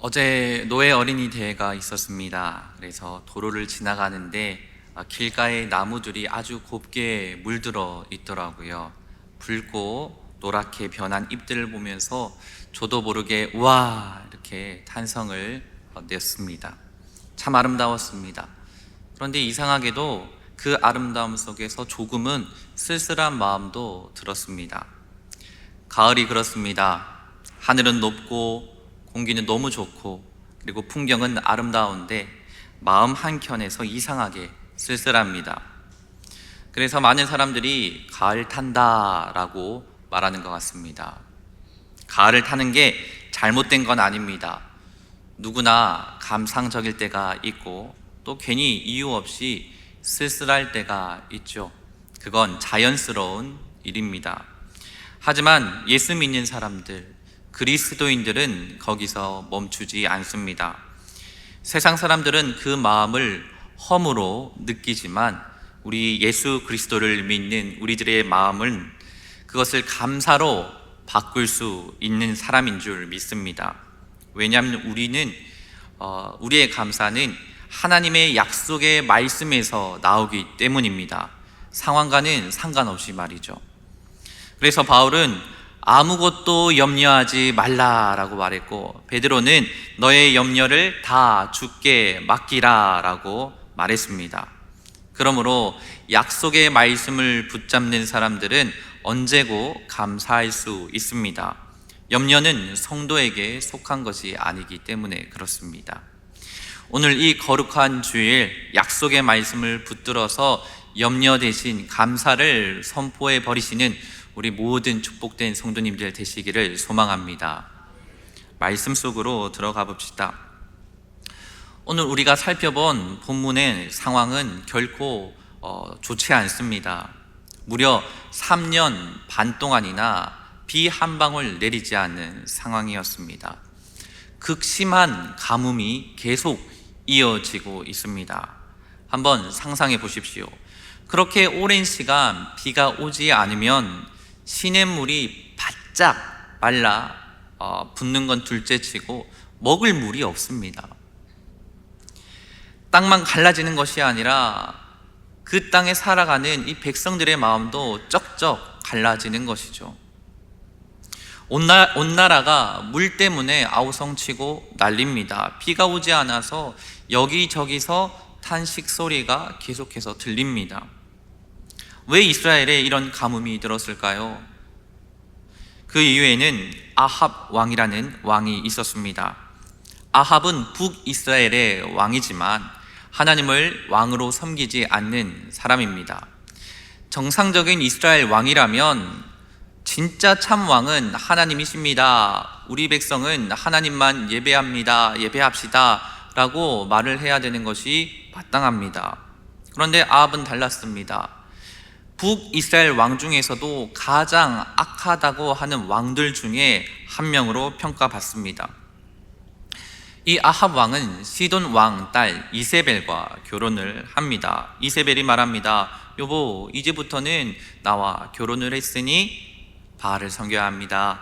어제 노예 어린이 대회가 있었습니다. 그래서 도로를 지나가는데 길가에 나무들이 아주 곱게 물들어 있더라고요. 붉고 노랗게 변한 잎들을 보면서 저도 모르게 우와 이렇게 탄성을 냈습니다. 참 아름다웠습니다. 그런데 이상하게도 그 아름다움 속에서 조금은 쓸쓸한 마음도 들었습니다. 가을이 그렇습니다. 하늘은 높고 공기는 너무 좋고 그리고 풍경은 아름다운데 마음 한켠에서 이상하게 쓸쓸합니다. 그래서 많은 사람들이 가을 탄다라고 말하는 것 같습니다. 가을을 타는 게 잘못된 건 아닙니다. 누구나 감상적일 때가 있고 또 괜히 이유 없이 쓸쓸할 때가 있죠. 그건 자연스러운 일입니다. 하지만 예수 믿는 사람들, 그리스도인들은 거기서 멈추지 않습니다. 세상 사람들은 그 마음을 허무로 느끼지만 우리 예수 그리스도를 믿는 우리들의 마음은 그것을 감사로 바꿀 수 있는 사람인 줄 믿습니다. 왜냐하면 우리의 감사는 하나님의 약속의 말씀에서 나오기 때문입니다. 상황과는 상관없이 말이죠. 그래서 바울은 아무것도 염려하지 말라라고 말했고, 베드로는 너의 염려를 다 주께 맡기라라고 말했습니다. 그러므로 약속의 말씀을 붙잡는 사람들은 언제고 감사할 수 있습니다. 염려는 성도에게 속한 것이 아니기 때문에 그렇습니다. 오늘 이 거룩한 주일 약속의 말씀을 붙들어서 염려 대신 감사를 선포해 버리시는 우리 모든 축복된 성도님들 되시기를 소망합니다. 말씀 속으로 들어가 봅시다. 오늘 우리가 살펴본 본문의 상황은 결코 좋지 않습니다. 무려 3년 반 동안이나 비 한 방울 내리지 않는 상황이었습니다. 극심한 가뭄이 계속 이어지고 있습니다. 한번 상상해 보십시오. 그렇게 오랜 시간 비가 오지 않으면 시냇물이 바짝 말라 붓는 건 둘째치고 먹을 물이 없습니다. 땅만 갈라지는 것이 아니라 그 땅에 살아가는 이 백성들의 마음도 쩍쩍 갈라지는 것이죠. 온 나라가 물 때문에 아우성치고 난립니다. 비가 오지 않아서 여기저기서 탄식 소리가 계속해서 들립니다. 왜 이스라엘에 이런 가뭄이 들었을까요? 그 이후에는 아합 왕이라는 왕이 있었습니다. 아합은 북이스라엘의 왕이지만 하나님을 왕으로 섬기지 않는 사람입니다. 정상적인 이스라엘 왕이라면 진짜 참 왕은 하나님이십니다. 우리 백성은 하나님만 예배합시다 라고 말을 해야 되는 것이 마땅합니다. 그런데 아합은 달랐습니다. 북이스라엘 왕 중에서도 가장 악하다고 하는 왕들 중에 한 명으로 평가받습니다. 이 아합 왕은 시돈 왕 딸 이세벨과 결혼을 합니다. 이세벨이 말합니다. 여보, 이제부터는 나와 결혼을 했으니 바알을 섬겨야 합니다.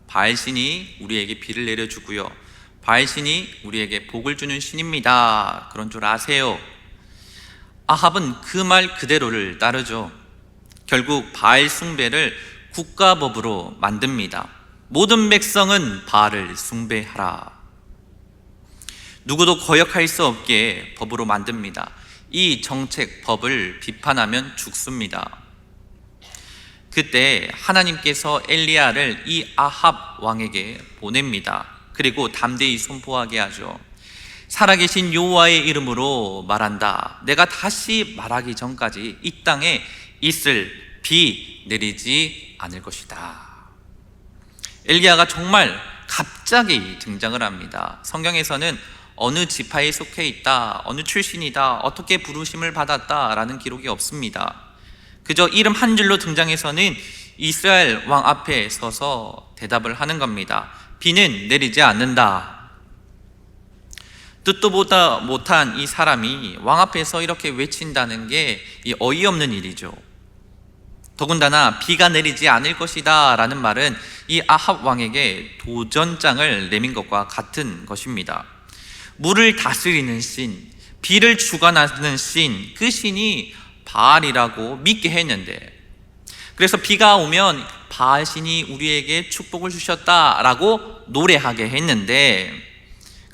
바알신이 우리에게 비를 내려주고요, 바알신이 우리에게 복을 주는 신입니다. 그런 줄 아세요. 아합은 그 말 그대로를 따르죠. 결국 바알 숭배를 국가법으로 만듭니다. 모든 백성은 바알을 숭배하라. 누구도 거역할 수 없게 법으로 만듭니다. 이 정책 법을 비판하면 죽습니다. 그때 하나님께서 엘리야를 이 아합 왕에게 보냅니다. 그리고 담대히 선포하게 하죠. 살아계신 여호와의 이름으로 말한다. 내가 다시 말하기 전까지 이 땅에 있을 비 내리지 않을 것이다. 엘리야가 정말 갑자기 등장을 합니다. 성경에서는 어느 지파에 속해 있다, 어느 출신이다, 어떻게 부르심을 받았다 라는 기록이 없습니다. 그저 이름 한 줄로 등장해서는 이스라엘 왕 앞에 서서 대답을 하는 겁니다. 비는 내리지 않는다. 듣도 보다 못한 이 사람이 왕 앞에서 이렇게 외친다는 게 어이없는 일이죠. 더군다나 비가 내리지 않을 것이다 라는 말은 이 아합 왕에게 도전장을 내민 것과 같은 것입니다. 물을 다스리는 신, 비를 주관하는 신, 그 신이 바알이라고 믿게 했는데, 그래서 비가 오면 바알 신이 우리에게 축복을 주셨다라고 노래하게 했는데,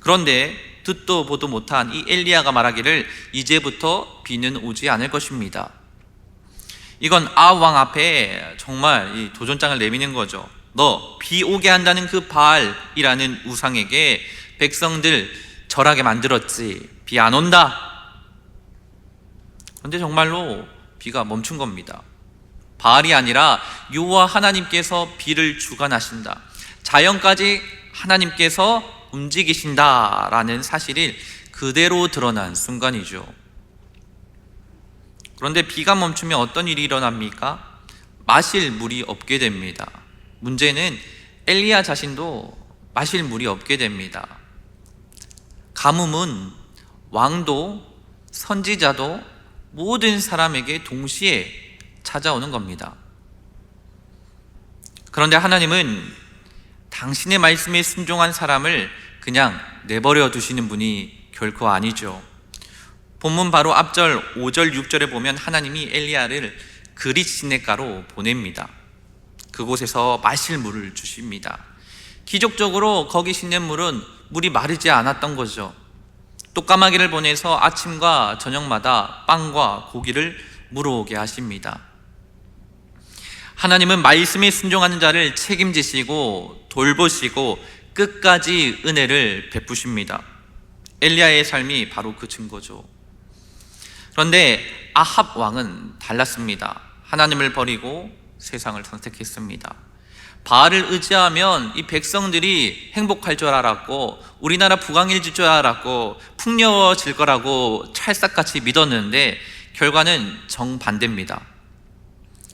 그런데 듣도 보도 못한 이 엘리야가 말하기를 이제부터 비는 오지 않을 것입니다. 이건 아합 왕 앞에 정말 이 도전장을 내미는 거죠. 너 비 오게 한다는 그 바알이라는 우상에게 백성들 절하게 만들었지. 비 안 온다. 그런데 정말로 비가 멈춘 겁니다. 바알이 아니라 여호와 하나님께서 비를 주관하신다. 자연까지 하나님께서 움직이신다라는 사실이 그대로 드러난 순간이죠. 그런데 비가 멈추면 어떤 일이 일어납니까? 마실 물이 없게 됩니다. 문제는 엘리야 자신도 마실 물이 없게 됩니다. 가뭄은 왕도 선지자도 모든 사람에게 동시에 찾아오는 겁니다. 그런데 하나님은 당신의 말씀에 순종한 사람을 그냥 내버려 두시는 분이 결코 아니죠. 본문 바로 앞절 5절 6절에 보면 하나님이 엘리야를 그릿 시냇가로 보냅니다. 그곳에서 마실 물을 주십니다. 기적적으로 거기 시냇물은 물이 마르지 않았던 거죠. 또 까마귀를 보내서 아침과 저녁마다 빵과 고기를 물어오게 하십니다. 하나님은 말씀에 순종하는 자를 책임지시고 돌보시고 끝까지 은혜를 베푸십니다. 엘리야의 삶이 바로 그 증거죠. 그런데 아합 왕은 달랐습니다. 하나님을 버리고 세상을 선택했습니다. 바알을 의지하면 이 백성들이 행복할 줄 알았고 우리나라 부강해질 줄 알았고 풍요로워질 거라고 찰싹같이 믿었는데 결과는 정반대입니다.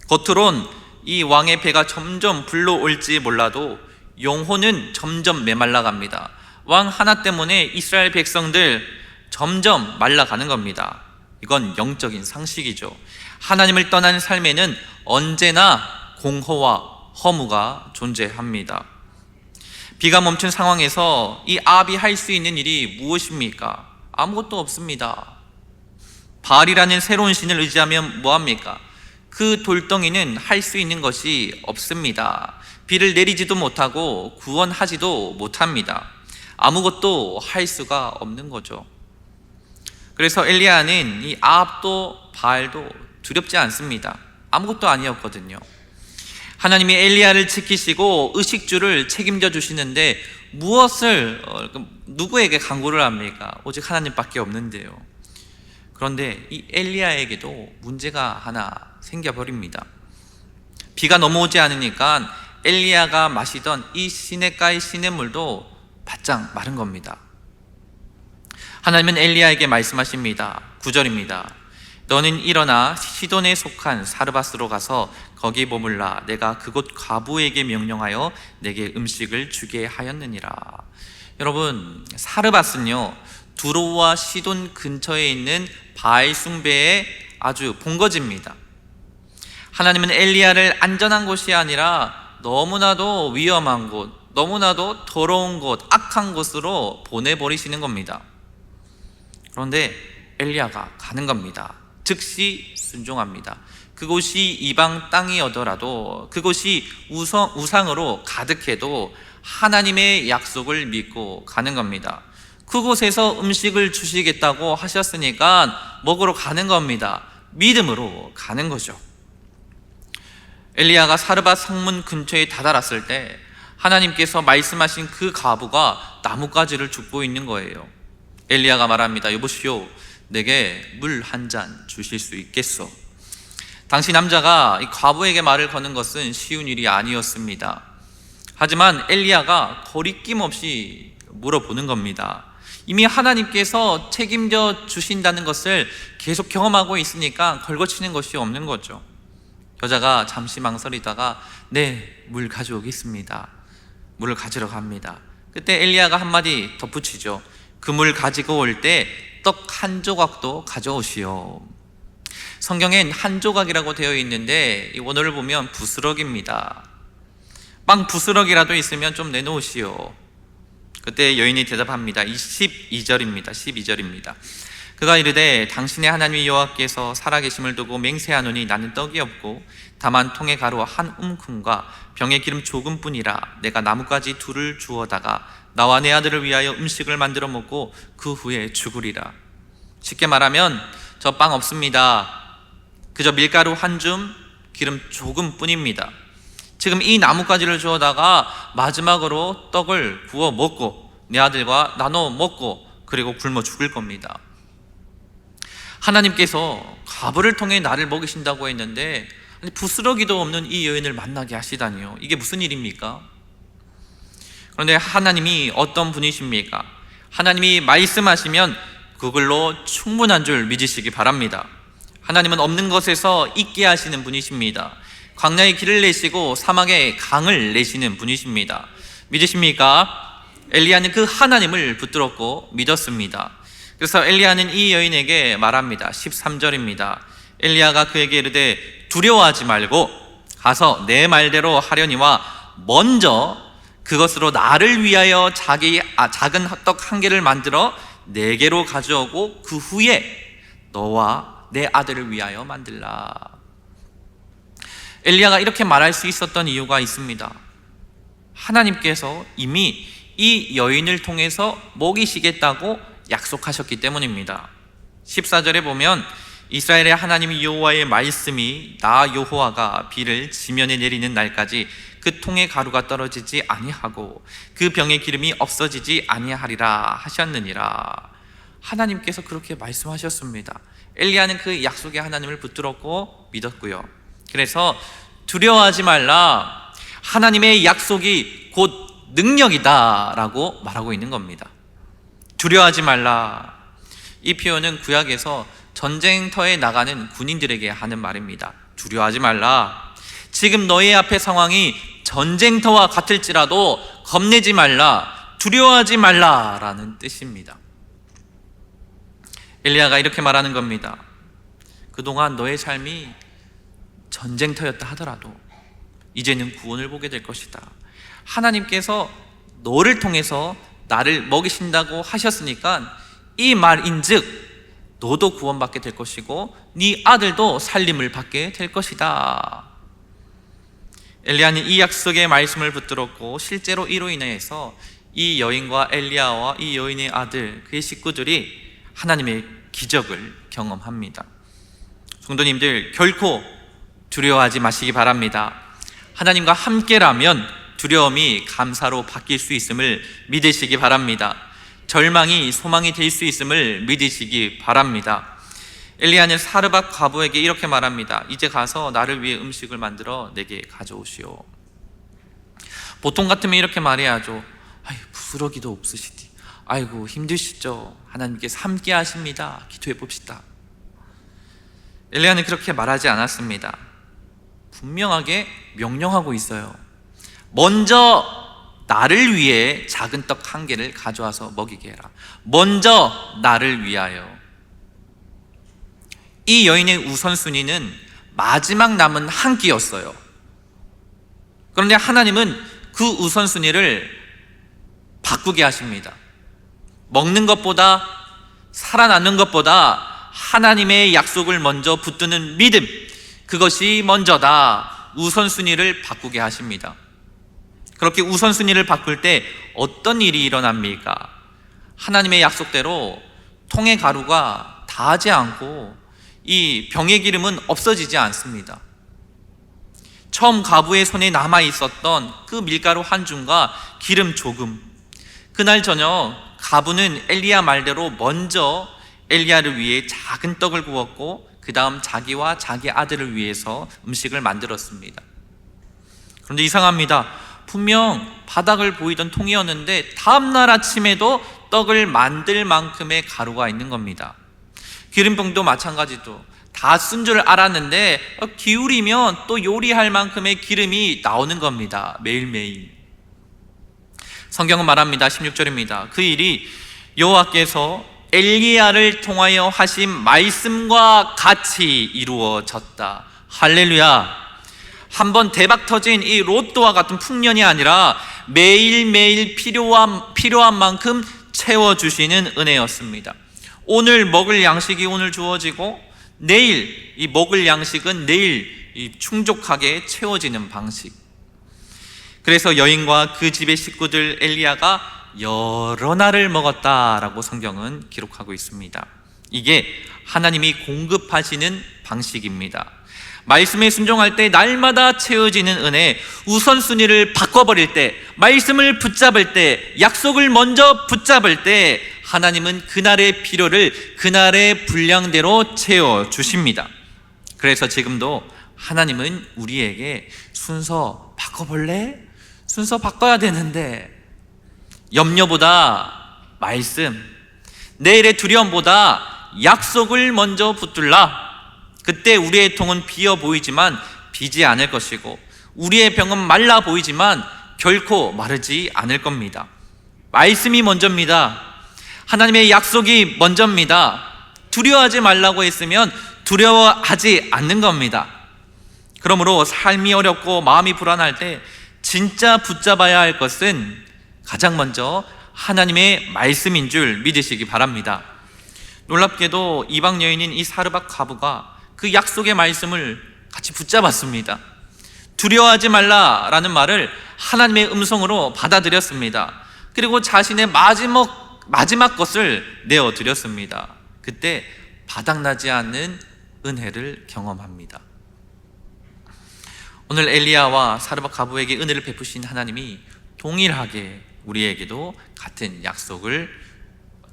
겉으론 이 왕의 배가 점점 불러올지 몰라도 영혼은 점점 메말라갑니다. 왕 하나 때문에 이스라엘 백성들 점점 말라가는 겁니다. 이건 영적인 상식이죠. 하나님을 떠난 삶에는 언제나 공허와 허무가 존재합니다. 비가 멈춘 상황에서 이 아합이 할 수 있는 일이 무엇입니까? 아무것도 없습니다. 바알이라는 새로운 신을 의지하면 뭐합니까? 그 돌덩이는 할 수 있는 것이 없습니다. 비를 내리지도 못하고 구원하지도 못합니다. 아무것도 할 수가 없는 거죠. 그래서 엘리야는 이 아합도 바알도 두렵지 않습니다. 아무것도 아니었거든요. 하나님이 엘리야를 지키시고 의식주를 책임져 주시는데 무엇을 누구에게 간구를 합니까? 오직 하나님밖에 없는데요. 그런데 이 엘리야에게도 문제가 하나 생겨버립니다. 비가 넘어오지 않으니까 엘리야가 마시던 이 시냇가의 시냇물도 바짝 마른 겁니다. 하나님은 엘리야에게 말씀하십니다. 9절입니다. 너는 일어나 시돈에 속한 사르밧으로 가서 거기 머물라. 내가 그곳 과부에게 명령하여 내게 음식을 주게 하였느니라. 여러분, 사르밧은요 두로와 시돈 근처에 있는 바알 숭배의 아주 본거지입니다. 하나님은 엘리야를 안전한 곳이 아니라 너무나도 위험한 곳, 너무나도 더러운 곳, 악한 곳으로 보내버리시는 겁니다. 그런데 엘리야가 가는 겁니다. 즉시 순종합니다. 그곳이 이방 땅이어더라도 그곳이 우상으로 가득해도 하나님의 약속을 믿고 가는 겁니다. 그곳에서 음식을 주시겠다고 하셨으니까 먹으러 가는 겁니다. 믿음으로 가는 거죠. 엘리야가 사르밧 성문 근처에 다다랐을 때 하나님께서 말씀하신 그 과부가 나뭇가지를 줍고 있는 거예요. 엘리야가 말합니다. 여보시오, 내게 물 한 잔 주실 수 있겠소? 당시 남자가 이 과부에게 말을 거는 것은 쉬운 일이 아니었습니다. 하지만 엘리야가 거리낌 없이 물어보는 겁니다. 이미 하나님께서 책임져 주신다는 것을 계속 경험하고 있으니까 걸거치는 것이 없는 거죠. 여자가 잠시 망설이다가 네, 물 가져오겠습니다. 물을 가지러 갑니다. 그때 엘리야가 한마디 덧붙이죠. 그 물 가지고 올 때 떡 한 조각도 가져오시오. 성경엔 한 조각이라고 되어 있는데 이 원어를 보면 부스럭입니다. 빵 부스럭이라도 있으면 좀 내놓으시오. 그때 여인이 대답합니다. 12절입니다. 그가 이르되 당신의 하나님 여호와께서 살아계심을 두고 맹세하노니 나는 떡이 없고 다만 통에 가루 한 움큼과 병에 기름 조금뿐이라. 내가 나뭇가지 둘을 주워다가 나와 내 아들을 위하여 음식을 만들어 먹고 그 후에 죽으리라. 쉽게 말하면 저 빵 없습니다. 그저 밀가루 한 줌, 기름 조금뿐입니다. 지금 이 나뭇가지를 주워다가 마지막으로 떡을 구워 먹고 내 아들과 나눠 먹고 그리고 굶어 죽을 겁니다. 하나님께서 과부를 통해 나를 먹이신다고 했는데 부스러기도 없는 이 여인을 만나게 하시다니요. 이게 무슨 일입니까? 그런데 하나님이 어떤 분이십니까? 하나님이 말씀하시면 그걸로 충분한 줄 믿으시기 바랍니다. 하나님은 없는 것에서 있게 하시는 분이십니다. 광야에 길을 내시고 사막에 강을 내시는 분이십니다. 믿으십니까? 엘리야는 그 하나님을 붙들었고 믿었습니다. 그래서 엘리야는 이 여인에게 말합니다. 13절입니다. 엘리야가 그에게 이르되 두려워하지 말고 가서 내 말대로 하려니와 먼저 그것으로 나를 위하여 작은 떡 한 개를 만들어 내게로 가져오고 그 후에 너와 내 아들을 위하여 만들라. 엘리야가 이렇게 말할 수 있었던 이유가 있습니다. 하나님께서 이미 이 여인을 통해서 먹이시겠다고 약속하셨기 때문입니다. 14절에 보면 이스라엘의 하나님 여호와의 말씀이 나 여호와가 비를 지면에 내리는 날까지 그 통의 가루가 떨어지지 아니하고 그 병의 기름이 없어지지 아니하리라 하셨느니라. 하나님께서 그렇게 말씀하셨습니다. 엘리야는 그 약속의 하나님을 붙들었고 믿었고요. 그래서 두려워하지 말라, 하나님의 약속이 곧 능력이다 라고 말하고 있는 겁니다. 두려워하지 말라, 이 표현은 구약에서 전쟁터에 나가는 군인들에게 하는 말입니다. 두려워하지 말라, 지금 너의 앞의 상황이 전쟁터와 같을지라도 겁내지 말라, 두려워하지 말라 라는 뜻입니다. 엘리야가 이렇게 말하는 겁니다. 그동안 너의 삶이 전쟁터였다 하더라도 이제는 구원을 보게 될 것이다. 하나님께서 너를 통해서 나를 먹이신다고 하셨으니까 이 말인즉 너도 구원받게 될 것이고 네 아들도 살림을 받게 될 것이다. 엘리야는 이 약속의 말씀을 붙들었고 실제로 이로 인해서 이 여인과 엘리야와 이 여인의 아들, 그의 식구들이 하나님의 기적을 경험합니다. 성도님들, 결코 두려워하지 마시기 바랍니다. 하나님과 함께라면 두려움이 감사로 바뀔 수 있음을 믿으시기 바랍니다. 절망이 소망이 될 수 있음을 믿으시기 바랍니다. 엘리야는 사르밧 과부에게 이렇게 말합니다. 이제 가서 나를 위해 음식을 만들어 내게 가져오시오. 보통 같으면 이렇게 말해야죠. 부스러기도 없으시디, 아이고 힘드시죠? 하나님께서 함께 하십니다. 기도해 봅시다. 엘리야는 그렇게 말하지 않았습니다. 분명하게 명령하고 있어요. 먼저 나를 위해 작은 떡 한 개를 가져와서 먹이게 해라. 먼저 나를 위하여. 이 여인의 우선순위는 마지막 남은 한 끼였어요. 그런데 하나님은 그 우선순위를 바꾸게 하십니다. 먹는 것보다, 살아나는 것보다 하나님의 약속을 먼저 붙드는 믿음, 그것이 먼저다. 우선순위를 바꾸게 하십니다. 그렇게 우선순위를 바꿀 때 어떤 일이 일어납니까? 하나님의 약속대로 통의 가루가 다하지 않고 이 병의 기름은 없어지지 않습니다. 처음 과부의 손에 남아 있었던 그 밀가루 한 줌과 기름 조금, 그날 저녁 과부는 엘리야 말대로 먼저 엘리야를 위해 작은 떡을 구웠고 그 다음 자기와 자기 아들을 위해서 음식을 만들었습니다. 그런데 이상합니다. 분명 바닥을 보이던 통이었는데 다음날 아침에도 떡을 만들 만큼의 가루가 있는 겁니다. 기름병도 마찬가지도 다 쓴 줄 알았는데 기울이면 또 요리할 만큼의 기름이 나오는 겁니다. 매일매일. 성경은 말합니다. 16절입니다. 그 일이 여호와께서 엘리야를 통하여 하신 말씀과 같이 이루어졌다. 할렐루야. 한번 대박 터진 이 로또와 같은 풍년이 아니라 매일매일 필요한 만큼 채워주시는 은혜였습니다. 오늘 먹을 양식이 오늘 주어지고 내일 이 먹을 양식은 내일 이 충족하게 채워지는 방식. 그래서 여인과 그 집의 식구들 엘리야가 여러 날을 먹었다라고 성경은 기록하고 있습니다. 이게 하나님이 공급하시는 방식입니다. 말씀에 순종할 때 날마다 채워지는 은혜, 우선순위를 바꿔버릴 때, 말씀을 붙잡을 때, 약속을 먼저 붙잡을 때 하나님은 그날의 필요를 그날의 분량대로 채워주십니다. 그래서 지금도 하나님은 우리에게 순서 바꿔볼래? 순서 바꿔야 되는데 염려보다 말씀, 내일의 두려움보다 약속을 먼저 붙들라. 그때 우리의 통은 비어 보이지만 비지 않을 것이고 우리의 병은 말라 보이지만 결코 마르지 않을 겁니다. 말씀이 먼저입니다. 하나님의 약속이 먼저입니다. 두려워하지 말라고 했으면 두려워하지 않는 겁니다. 그러므로 삶이 어렵고 마음이 불안할 때 진짜 붙잡아야 할 것은 가장 먼저 하나님의 말씀인 줄 믿으시기 바랍니다. 놀랍게도 이방 여인인 이 사르밧 과부가 그 약속의 말씀을 같이 붙잡았습니다. 두려워하지 말라라는 말을 하나님의 음성으로 받아들였습니다. 그리고 자신의 마지막 것을 내어드렸습니다. 그때 바닥나지 않는 은혜를 경험합니다. 오늘 엘리야와 사르밧 과부에게 은혜를 베푸신 하나님이 동일하게 우리에게도 같은 약속을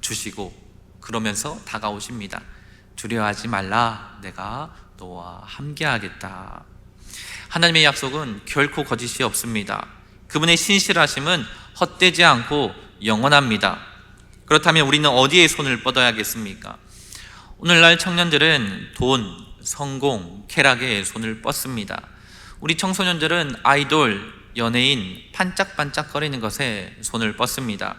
주시고 그러면서 다가오십니다. 두려워하지 말라, 내가 너와 함께하겠다. 하나님의 약속은 결코 거짓이 없습니다. 그분의 신실하심은 헛되지 않고 영원합니다. 그렇다면 우리는 어디에 손을 뻗어야겠습니까? 오늘날 청년들은 돈, 성공, 쾌락에 손을 뻗습니다. 우리 청소년들은 아이돌, 연예인, 반짝반짝거리는 것에 손을 뻗습니다.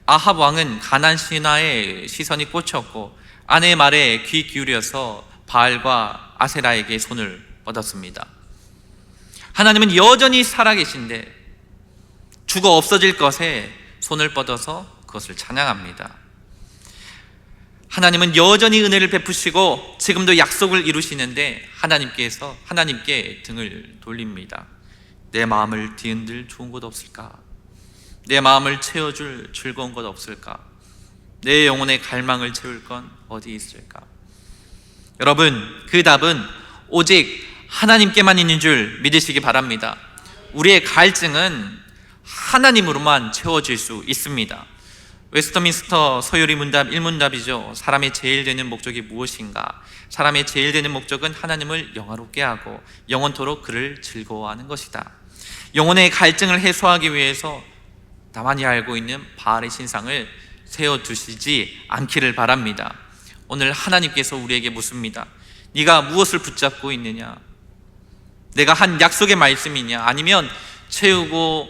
아합 왕은 가나안 신화에 시선이 꽂혔고 아내의 말에 귀 기울여서 바알과 아세라에게 손을 뻗었습니다. 하나님은 여전히 살아계신데 죽어 없어질 것에 손을 뻗어서 그것을 찬양합니다. 하나님은 여전히 은혜를 베푸시고 지금도 약속을 이루시는데 하나님께 등을 돌립니다. 내 마음을 뒤흔들 좋은 것 없을까? 내 마음을 채워줄 즐거운 것 없을까? 내 영혼의 갈망을 채울 건 어디 있을까? 여러분, 그 답은 오직 하나님께만 있는 줄 믿으시기 바랍니다. 우리의 갈증은 하나님으로만 채워질 수 있습니다. 웨스터민스터 서유리 문답 1문답이죠. 사람의 제일 되는 목적이 무엇인가? 사람의 제일 되는 목적은 하나님을 영화롭게 하고 영원토록 그를 즐거워하는 것이다. 영혼의 갈증을 해소하기 위해서 나만이 알고 있는 바알의 신상을 세워두시지 않기를 바랍니다. 오늘 하나님께서 우리에게 묻습니다. 네가 무엇을 붙잡고 있느냐? 내가 한 약속의 말씀이냐? 아니면 채우고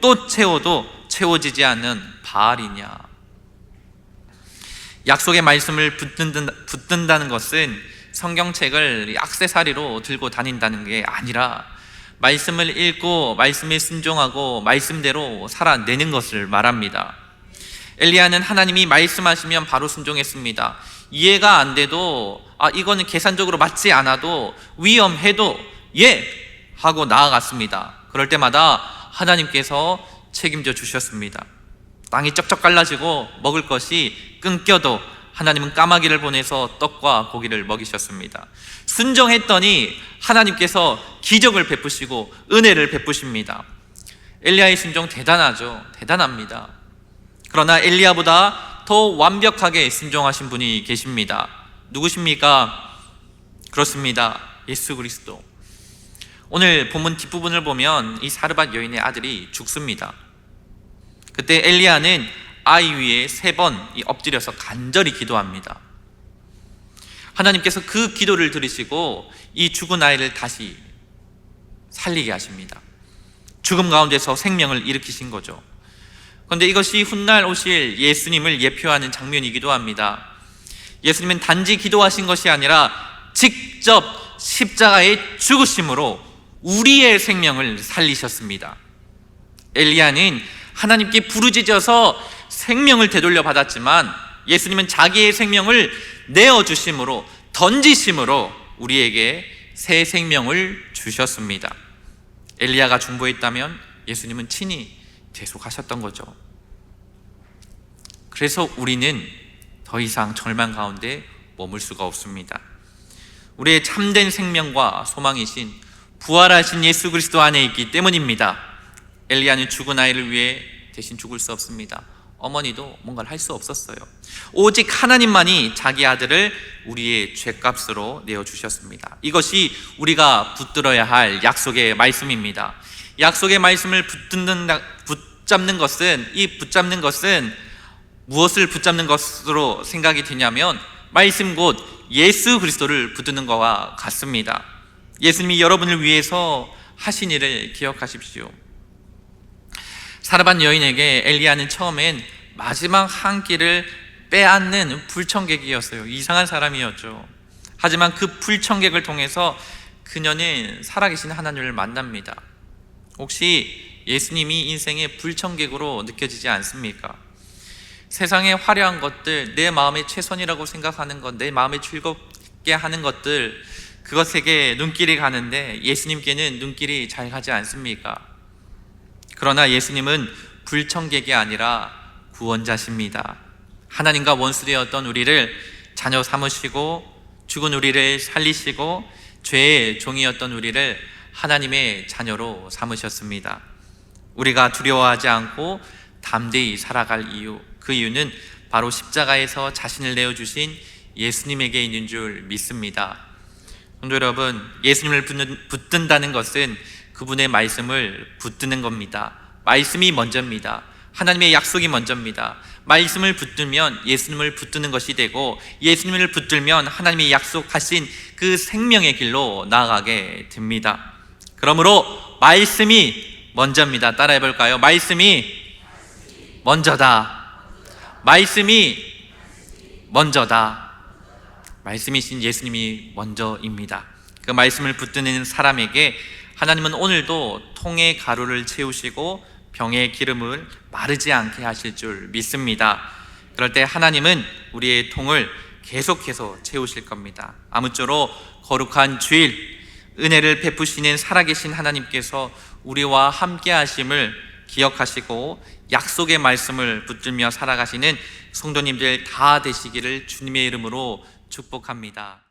또 채워도 채워지지 않는 바알이냐? 약속의 말씀을 붙든다는 것은 성경책을 액세서리로 들고 다닌다는 게 아니라 말씀을 읽고 말씀에 순종하고 말씀대로 살아내는 것을 말합니다. 엘리야는 하나님이 말씀하시면 바로 순종했습니다. 이해가 안 돼도 이거는 계산적으로 맞지 않아도 위험해도 예! 하고 나아갔습니다. 그럴 때마다 하나님께서 책임져 주셨습니다. 땅이 쩍쩍 갈라지고 먹을 것이 끊겨도 하나님은 까마귀를 보내서 떡과 고기를 먹이셨습니다. 순종했더니 하나님께서 기적을 베푸시고 은혜를 베푸십니다. 엘리야의 순종 대단하죠. 대단합니다. 그러나 엘리야보다 더 완벽하게 순종하신 분이 계십니다. 누구십니까? 그렇습니다. 예수 그리스도. 오늘 본문 뒷부분을 보면 이 사르밧 여인의 아들이 죽습니다. 그때 엘리야는 아이 위에 3번 엎드려서 간절히 기도합니다. 하나님께서 그 기도를 들으시고 이 죽은 아이를 다시 살리게 하십니다. 죽음 가운데서 생명을 일으키신 거죠. 그런데 이것이 훗날 오실 예수님을 예표하는 장면이기도 합니다. 예수님은 단지 기도하신 것이 아니라 직접 십자가의 죽으심으로 우리의 생명을 살리셨습니다. 엘리야는 하나님께 부르짖어서 생명을 되돌려 받았지만 예수님은 자기의 생명을 내어주심으로, 던지심으로 우리에게 새 생명을 주셨습니다. 엘리야가 중보했다면 예수님은 친히 계속하셨던 거죠. 그래서 우리는 더 이상 절망 가운데 머물 수가 없습니다. 우리의 참된 생명과 소망이신 부활하신 예수 그리스도 안에 있기 때문입니다. 엘리야는 죽은 아이를 위해 대신 죽을 수 없습니다. 어머니도 뭔가를 할 수 없었어요. 오직 하나님만이 자기 아들을 우리의 죄값으로 내어주셨습니다. 이것이 우리가 붙들어야 할 약속의 말씀입니다. 약속의 말씀을 붙잡는 것은 무엇을 붙잡는 것으로 생각이 되냐면 말씀 곧 예수 그리스도를 붙드는 것과 같습니다. 예수님이 여러분을 위해서 하신 일을 기억하십시오. 사르밧 여인에게 엘리야는 처음엔 마지막 한 끼를 빼앗는 불청객이었어요. 이상한 사람이었죠. 하지만 그 불청객을 통해서 그녀는 살아계신 하나님을 만납니다. 혹시 예수님이 인생의 불청객으로 느껴지지 않습니까? 세상의 화려한 것들, 내 마음의 최선이라고 생각하는 것, 내 마음을 즐겁게 하는 것들, 그것에게 눈길이 가는데 예수님께는 눈길이 잘 가지 않습니까? 그러나 예수님은 불청객이 아니라 구원자십니다. 하나님과 원수되었던 우리를 자녀 삼으시고 죽은 우리를 살리시고 죄의 종이었던 우리를 하나님의 자녀로 삼으셨습니다. 우리가 두려워하지 않고 담대히 살아갈 이유, 그 이유는 바로 십자가에서 자신을 내어주신 예수님에게 있는 줄 믿습니다. 성도 여러분, 예수님을 붙든다는 것은 그분의 말씀을 붙드는 겁니다. 말씀이 먼저입니다. 하나님의 약속이 먼저입니다. 말씀을 붙들면 예수님을 붙드는 것이 되고 예수님을 붙들면 하나님이 약속하신 그 생명의 길로 나아가게 됩니다. 그러므로 말씀이 먼저입니다. 따라해 볼까요? 말씀이 먼저다. 말씀이 먼저다. 말씀이신 예수님이 먼저입니다. 그 말씀을 붙드는 사람에게 하나님은 오늘도 통의 가루를 채우시고 병의 기름을 마르지 않게 하실 줄 믿습니다. 그럴 때 하나님은 우리의 통을 계속해서 채우실 겁니다. 아무쪼록 거룩한 주일, 은혜를 베푸시는 살아계신 하나님께서 우리와 함께 하심을 기억하시고 약속의 말씀을 붙들며 살아가시는 성도님들 다 되시기를 주님의 이름으로 축복합니다.